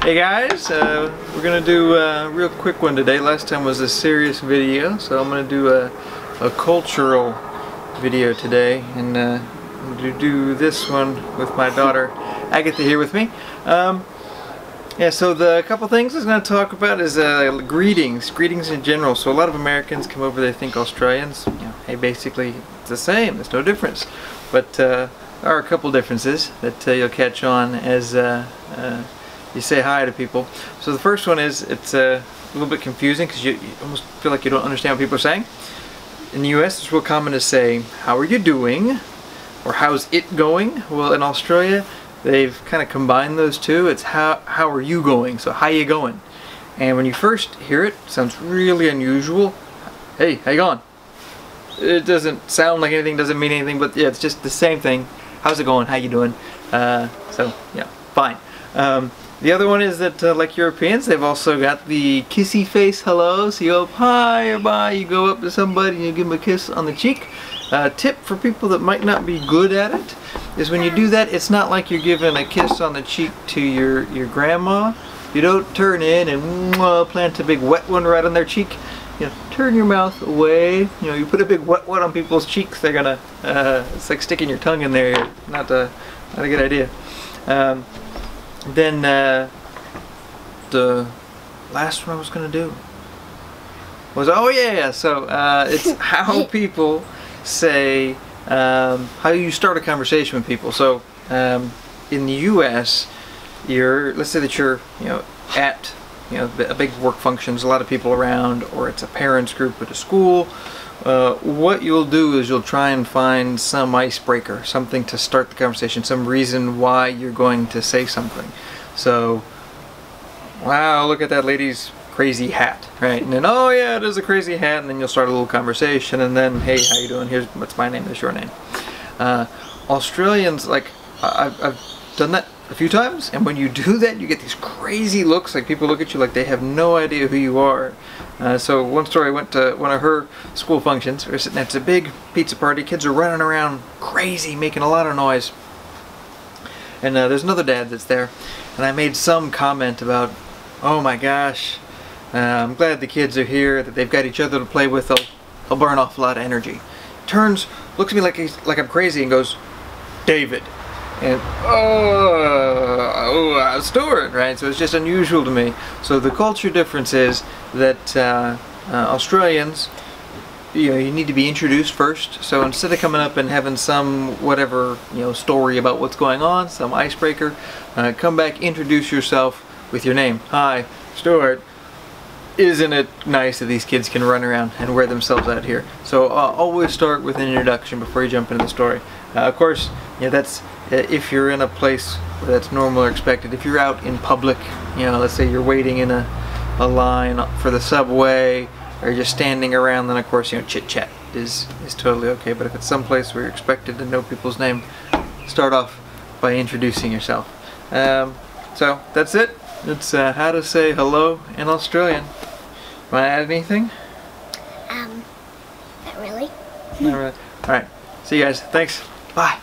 Hey guys, we're gonna do a real quick one today. Last time was a serious video, so I'm gonna do a cultural video today, and do this one with my daughter Agatha here with me. Yeah, so the couple things I was going to talk about is greetings in general. So a lot of Americans come over, they think Australians, you know, hey, basically it's the same, there's no difference. But there are a couple differences that you'll catch on as you say hi to people. So the first one is, it's a little bit confusing because you almost feel like you don't understand what people are saying. In the US, it's real common to say, how are you doing? Or how's it going? Well, in Australia, they've kind of combined those two. It's how are you going? So how you going? And when you first hear it, it sounds really unusual. Hey, how you going? It doesn't sound like anything, doesn't mean anything, but yeah, it's just the same thing. How's it going? How you doing? So yeah, fine. The other one is that like Europeans, they've also got the kissy face hello. So you go up, hi or bye, you go up to somebody and you give them a kiss on the cheek. Tip for people that might not be good at it is when you do that, it's not like you're giving a kiss on the cheek to your grandma. You don't turn in and plant a big wet one right on their cheek. You know, turn your mouth away. You know, you put a big wet one on people's cheeks, they're gonna it's like sticking your tongue in there. Not a good idea. Then the last one I was gonna do was, oh yeah, so it's how people say how you start a conversation with people. So in the US, let's say that you're at a big work function, there's a lot of people around, or it's a parents group at a school. What you'll do is you'll try and find some icebreaker, something to start the conversation, some reason why you're going to say something. So, wow, look at that lady's crazy hat, right? And then, oh yeah, it is a crazy hat, and then you'll start a little conversation, and then, hey, how you doing? Here's what's my name, this is your name. Australians, like, I've done that a few times, and when you do that, you get these crazy looks, like people look at you like they have no idea who you are. So one story, I went to one of her school functions. We were sitting at a big pizza party, kids are running around crazy, making a lot of noise. And there's another dad that's there, and I made some comment about, oh my gosh, I'm glad the kids are here, that they've got each other to play with, they'll burn off a lot of energy. Turns, looks at me like I'm crazy and goes, David. And Stuart, right? So it's just unusual to me. So the culture difference is that Australians, you need to be introduced first. So instead of coming up and having some whatever story about what's going on, some icebreaker, come back, introduce yourself with your name. Hi, Stuart. Isn't it nice that these kids can run around and wear themselves out here? So always start with an introduction before you jump into the story. Of course, that's if you're in a place where that's normal or expected. If you're out in public, let's say you're waiting in a line for the subway, or you're just standing around, then of course chit chat is totally okay. But if it's someplace where you're expected to know people's name, start off by introducing yourself. So that's it. It's how to say hello in Australian. Want to add anything? Not really. Not really. All right. See you guys. Thanks. Bye.